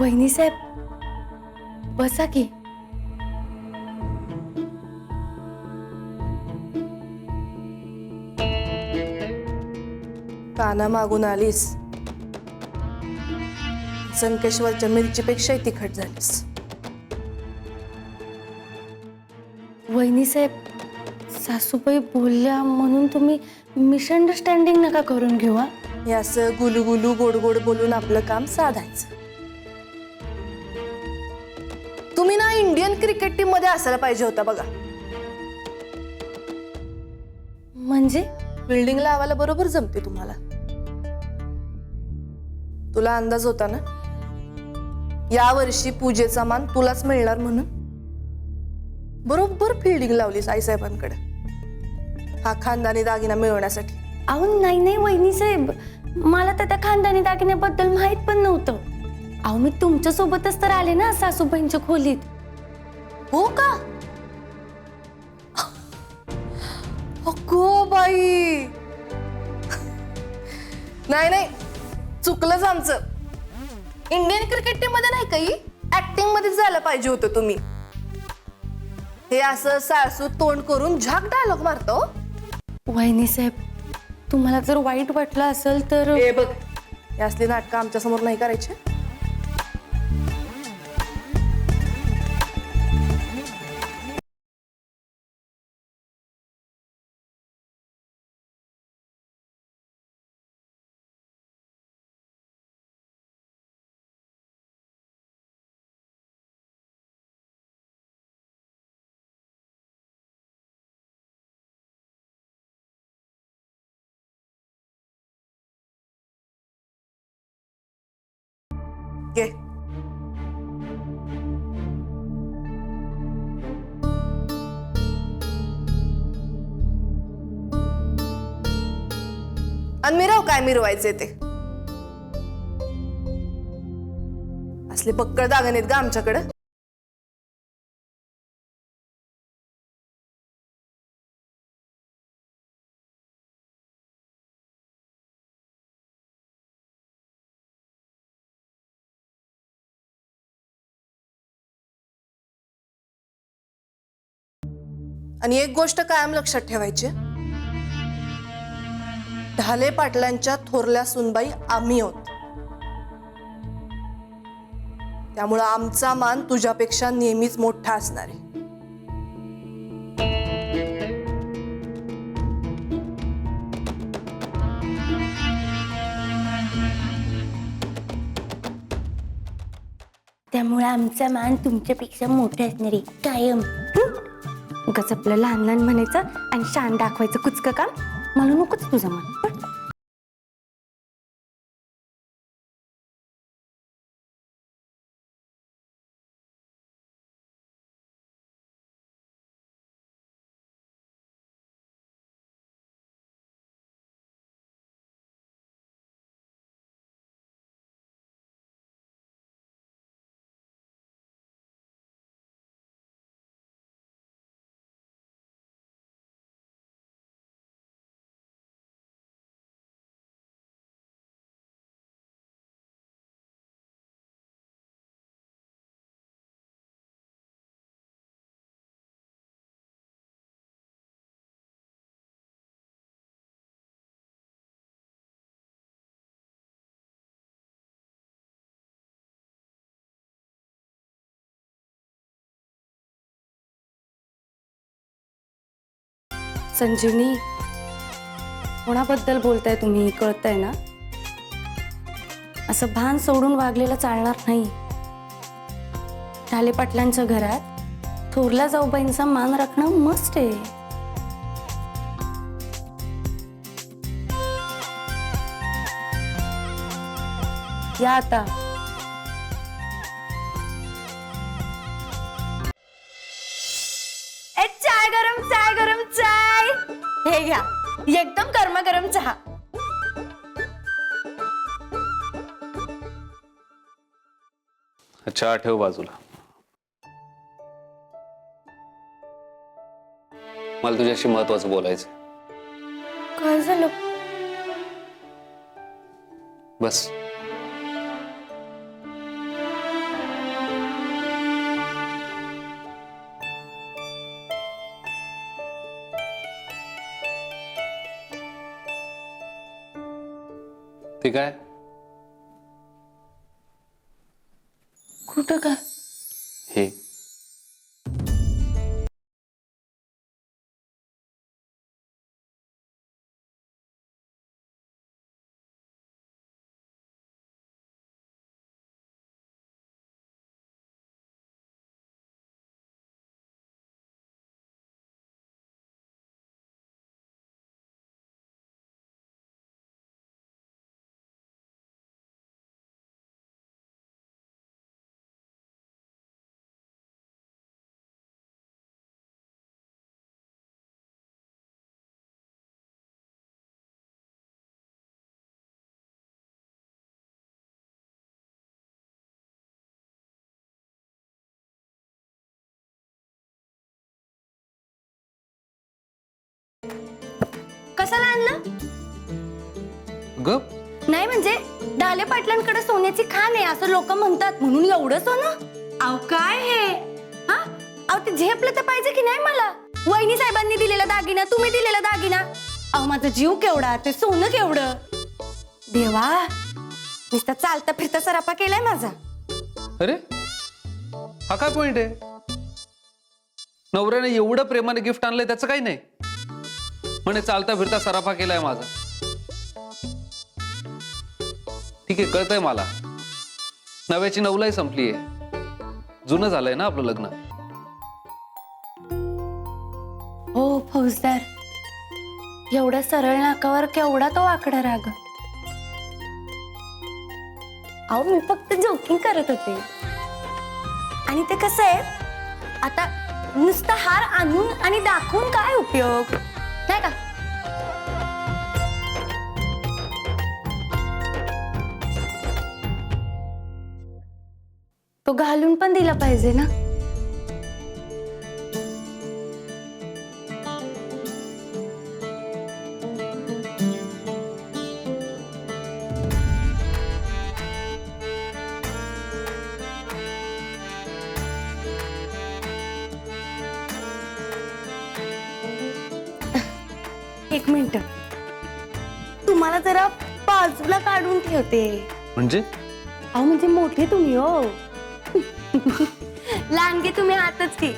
वहिनी साहेब बसा की. काना मागून आलीस, संकेश्वरच्या मिरचीपेक्षाही तिखट झालीस. वहिनी साहेब सासूबाई बोलल्या म्हणून तुम्ही मिसअंडरस्टँडिंग नका करून घेऊ. हे असं गुलू गोड गोड बोलून आपलं काम साधायचं. तुम्ही ना इंडियन क्रिकेट टीम मध्ये असायला पाहिजे होता बघा. म्हणजे बिल्डिंग लावायला बरोबर जमते तुम्हाला. तुला अंदाज होता ना या वर्षी पूजेचा मान तुलाच मिळणार म्हणून. बरोबर फिल्डिंग लावलीस आईसाहेबांकडे हा खानदानी दागिना मिळवण्यासाठी. अहो नाही नाही वहिनी साहेब, मला तर त्या खानदानी दागिन्याबद्दल माहित पण नव्हतं. अहो मी तुमच्या सोबतच तर आले ना सासूबाईंच्या खोलीत. हो का? अगो बाई, नाही नाही चुकलंच आमचं. इंडियन क्रिकेट टीम मध्ये नाही काही, ऍक्टिंग मध्ये जायला पाहिजे होतं तुम्ही. हे असं सासू तोंड करून झाक डायलॉग मारतो. वहिनी साहेब तुम्हाला जर वाईट वाटलं असेल तर हे बघ, हे असली नाटकं आमच्या समोर नाही करायचे. घे. आणि मिरव काय मिरवायचे ते. असले बक्कळ दागिने आहेत का आमच्याकडे. आणि एक गोष्ट कायम लक्षात ठेवायची, ढाले पाटलांच्या थोरल्या सुनबाई आम्ही आहोत. त्यामुळे आमचा मान तुझ्यापेक्षा नेहमीच मोठा असणार आहे. त्यामुळे आमचा मान तुमच्यापेक्षा मोठा असणार आहे कायम. उगाच आपलं लहान लहान म्हणायचं आणि शान दाखवायचं कुचकं काम. मला नकोच तुझं मान. संजीवनी, कोणाबद्दल बोलताय तुम्ही कळतंय ना. असं भान सोडून वागलेलं चालणार नाही. ढाले पाटलांच्या घरात थोरल्या जाऊबाईंचा मान राखणं मस्ट आहे. या आता. चाय गरम चाय गरम चाय. हे घ्या एकदम गरमागरम चहा. चहा ठेव बाजूला. मला तुझ्याशी महत्वाचं बोलायचं. काय झालं? बस. ते काय? कुठं काय? हे कशाला आणलं? ग नाही म्हणजे डाले पाटलांकडे सोन्याची खाण आहे असं लोक म्हणतात म्हणून एवढं सोनं? अहो काय हे? हा अहो ते झेपलं तर पाहिजे की नाही मला? वहिनी साहेबांनी दिलेला दागिना, तुम्ही दिलेला दागिना, अहो माझा जीव केवढा, ते सोनं केवढं. देवा, नुसता चालता फिरता सरापा केलाय माझा. अरे हा काय पॉइंट आहे? नवऱ्याने एवढं प्रेमाने गिफ्ट आणलंय त्याचं काही नाही म्हणे चालता फिरता सराफा केलाय माझा. ठीक आहे, कळतंय मला. नव्याची नवलाई संपलीये, जुनं झालंय ना आपलं लग्न. हो फौजदार, एवढ्या सरळ नाकावर केवढा तो आकडा राग. अहो मी फक्त जोकिंग करत होते. आणि ते कसं आहे, आता नुसता हार आणून आणि दाखवून काय उपयोग नाही का? तो घालून पण दिला पाहिजे ना. एक मिनिट, तुम्हाला जरा बाजूला काढून ठेवते. म्हणजे अहो म्हणजे मोठे तुम्ही हो. लहानगे तुम्ही आहातच की.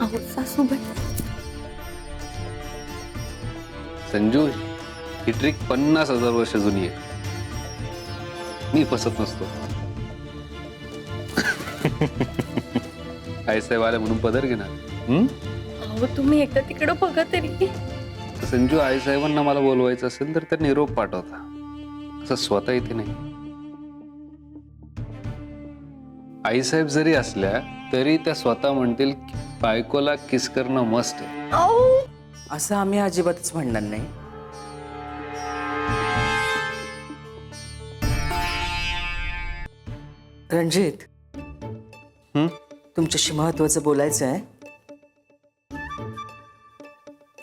अहो सासूबाई, संजू, ही ट्रिक 50,000 वर्ष जुनी आहे. मी फसत नसतो. आईसाहेब आले म्हणून पदर घेणार. अहो तुम्ही एकदा तिकडं बघा तरी. संजू, आईसाहेबांना मला बोलवायचं असेल तर त्या निरोप पाठवता, असं स्वतः इथे नाही. आईसाहेब जरी असल्या तरी त्या स्वतः म्हणतील बायकोला किस करणं मस्ट आहे. अहो असं आम्ही अजिबातच म्हणणार नाही. रणजित, तुमच्याशी महत्वाचं बोलायचं आहे.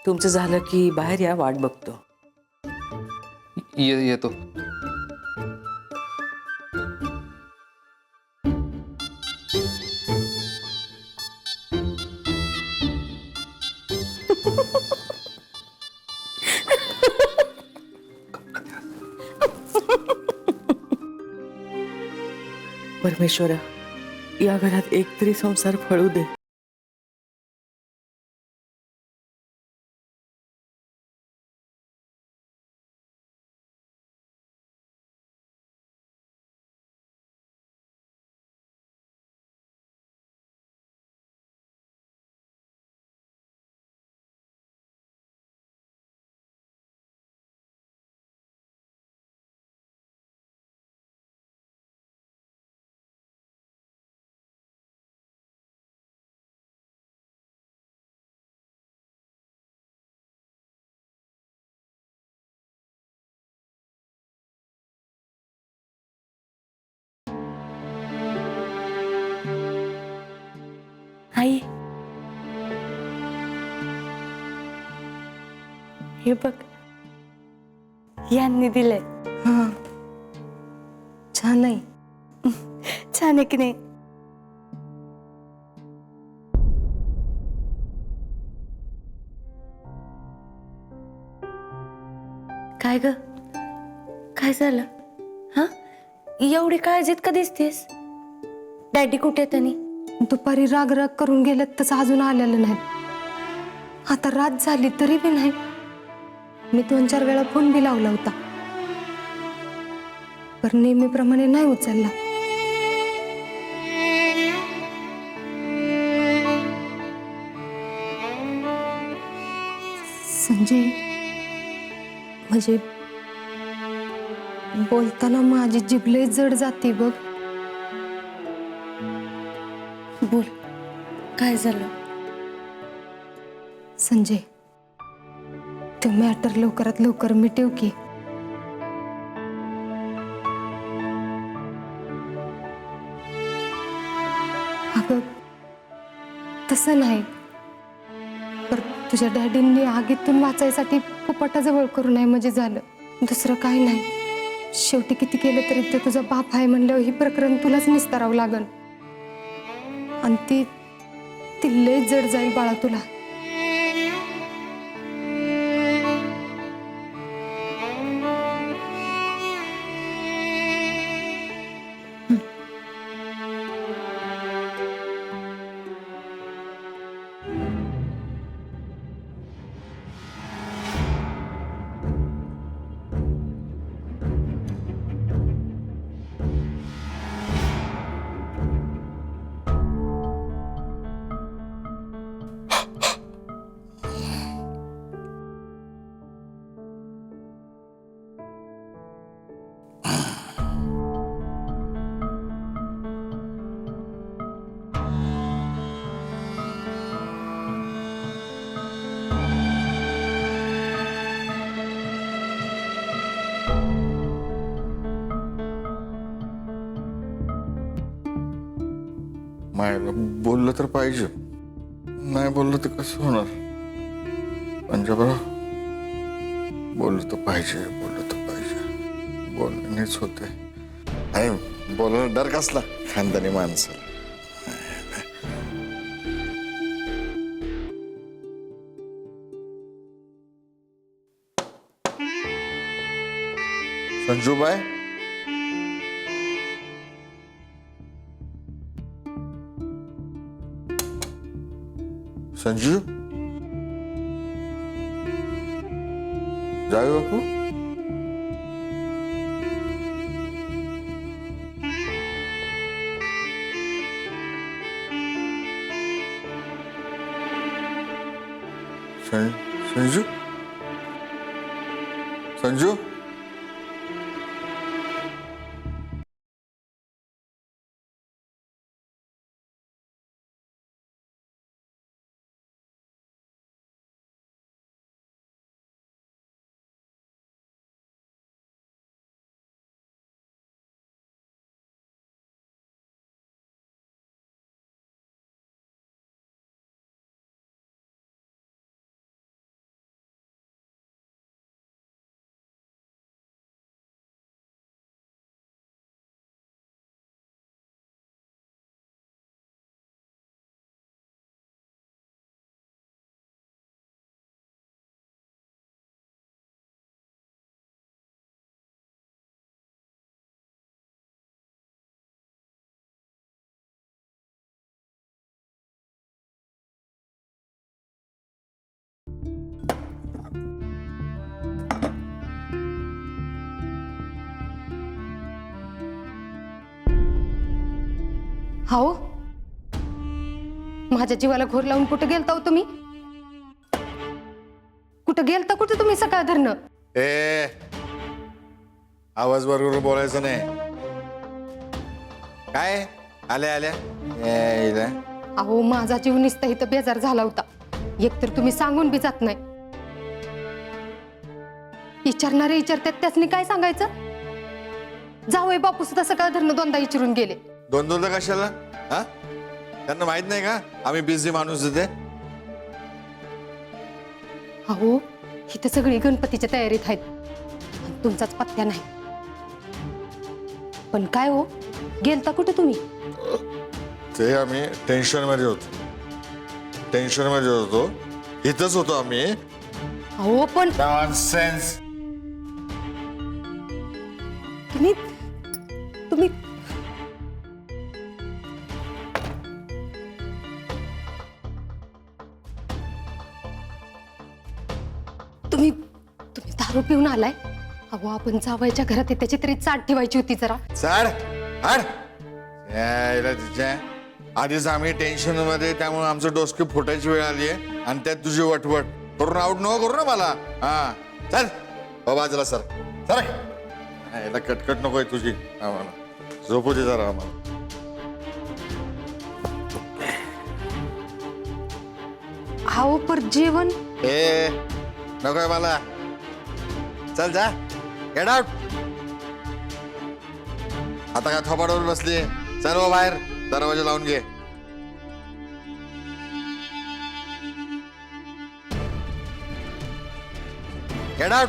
तुमचं झालं की बाहेर या, वाट बघतो. येतो. परमेश्वरा, या घरात एक तरी संसार फळू दे. आई, हे बघ, यांनी दिलंय. छान आहे. छान आहे की नाही? काय ग, काय झालं? हा, एवढी काळजीत का दिसतेस? डॅडी कुठे आहेत? आणि दुपारी राग राग करून गेलेत, तसं अजून आलेलं नाही. आता रात झाली तरी बी नाही. मी 2-4 वेळा फोन बी लावला होता, पण नेहमीप्रमाणे नाही उचलला. संजय, म्हणजे बोलताना माझी जीभ लय जड जाते बघ. बोल, काय झालं? संजय, ते मॅटर लवकरात लवकर मिटव की. अगं, तसं नाही, पर तुझ्या डॅडींनी आगीतून वाचायसाठी फुपाटाजवळ करू नये म्हणजे झालं. दुसरं काही नाही. शेवटी किती केलं तरी ते तुझा बाप आहे म्हणल्यावर ही प्रकरण तुलाच निस्तारावं लागल. आणि ती लय जड जाईल बाळा तुला. मायला बोललं तर पाहिजे, नाही बोललं तर कसं होणार? पंजाबराव, बोललं तर पाहिजे, बोललं तर पाहिजे. बोलण्यानेच होते. नाही बोलणं डर कसला खानदानी माणसाला. संजूबाई, संजू, जावे बापू. संजू, संजू. हो माझ्या जीवाला घोर लावून कुठे गेलता हो तुम्ही? कुठं गेलता कुठे तुम्ही सकाळ धरणं? ए आवाज बरोबर बोलायचं नाही. काय आल्या आल्या यायला. अहो माझा जीव निसता इथं बेजार झाला होता. एकतर तुम्ही सांगून बी जात नाही. विचारणारे विचारतात त्यासनी काय सांगायचं? जावई बापू सुद्धा सकाळ धरणं दोनदा विचारून गेले. दोनदा कशाला? हा त्यांना माहित नाही का आम्ही बिझी माणूस इथे? अहो इथं सगळी गणपतीच्या तयारीत आहेत आणि तुमचाच पत्त्या नाही. पण काय हो गेलता कुठे तुम्ही? ते आम्ही टेन्शन मध्ये होतो. टेन्शन मध्ये होतो. इथंच होतो आम्ही. अहो पण नॉनसेन्स. तुम्ही तुम्ही तुम्ही तुम्ही दारू पिऊन आलाय? अहो आपण जावायच्या घरात आहे, त्याची तरी चाट ठेवायची होती जरा. चढ हड यायला तिच्या. आधीच आम्ही टेन्शन मध्ये त्यामुळे आमचं डोसकी फुटायची वेळ आली आहे आणि त्यात तुझी वटवट करून आउट नको करू ना मला. हा चल हो बाजूला सर सर. याला कटकट नकोय तुझी आम्हाला. झोपू दे जरा आम्हाला. अहो पर जेवण ए नकोय मला. चल जा गेट आउट. आता काय थोपाडावर बसली? चल हो बाहेर. दरवाजा लावून घे. Get out.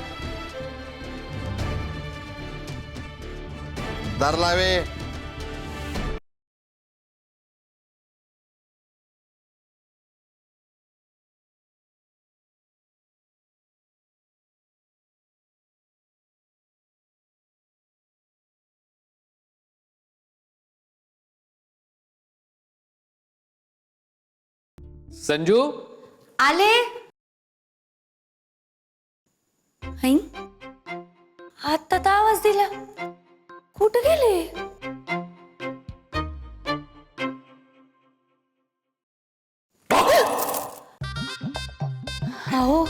दार लावे. संजू आले. आई आता तर आवाज दिला. कुठे गेले? अहो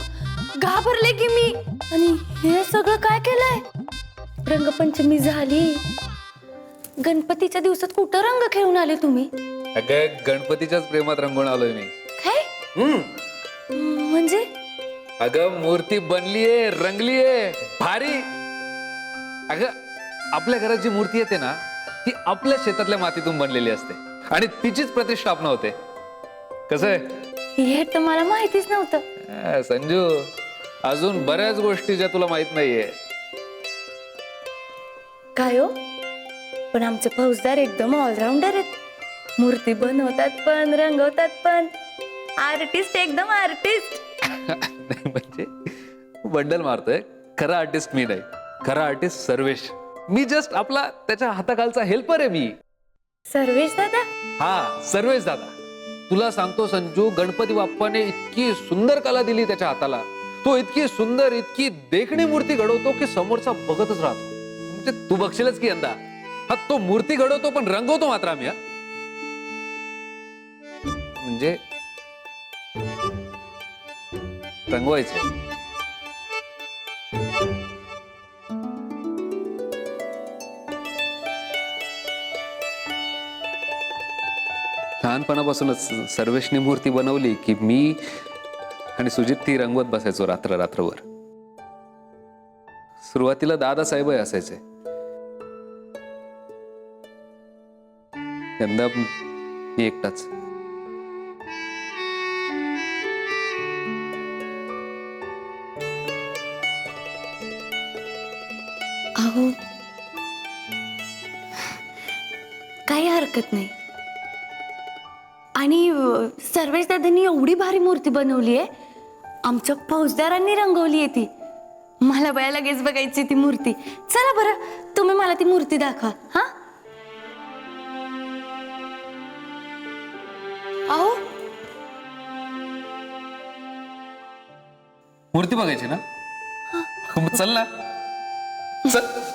घाबरले की मी. आणि हे सगळं काय केलंय? रंगपंचमी झाली. गणपतीच्या दिवसात कुठं रंग खेळून आले तुम्ही? अगं गणपतीच्याच प्रेमात रंगून आलोय मी. काय म्हणजे? अगं मूर्ती बनलीये रंगलीये भारी. अगं आपल्या घरात जी मूर्ती येते ना ती आपल्या शेतातल्या मातीतून बनलेली असते आणि तिचीच प्रतिष्ठापना होते. कसं आहे? हे तर मला माहितीच नव्हतं. संजू अजून बऱ्याच गोष्टी ज्या तुला माहित नाहीये. काय हो पण आमचे फौजदार एकदम ऑलराऊंडर आहेत. मूर्ती बनवतात पण रंगवतात पण. आर्टिस्ट एकदम आर्टिस्ट. नाही म्हणजे बंडल मारतोय. खरा आर्टिस्ट मी नाही. खरा आर्टिस्ट सर्वेश. मी जस्ट आपला त्याच्या हाताखालचा हेल्पर आहे मी. सर्वेश दादा? हा सर्वेश दादा. तुला सांगतो संजू गणपती बाप्पाने इतकी सुंदर कला दिली त्याच्या हाताला. तो इतकी सुंदर इतकी देखणी मूर्ती घडवतो की समोरचा बघतच राहतो. म्हणजे तू बघशीलच की यंदा. हा तो मूर्ती घडवतो पण रंगवतो मात्र आम्ही. म्हणजे रंगवायचं. लहानपणापासूनच सर्वेशनी मूर्ती बनवली की मी आणि सुजित ती रंगवत बसायचो रात्र रात्रभर. सुरुवातीला दादासाहेबही असायचे. यंदा मी एकटाच. अहो काही हरकत नाही. आणि सर्वेश दादांनी एवढी भारी मूर्ती बनवली आहे. आमच्या फौजदारांनी रंगवली आहे ती. मला बया लगेच बघायची ती मूर्ती. चला बरं तुम्ही मला ती मूर्ती दाखवा. हा अहो मूर्ती बघायची ना? मग चल ना. चल.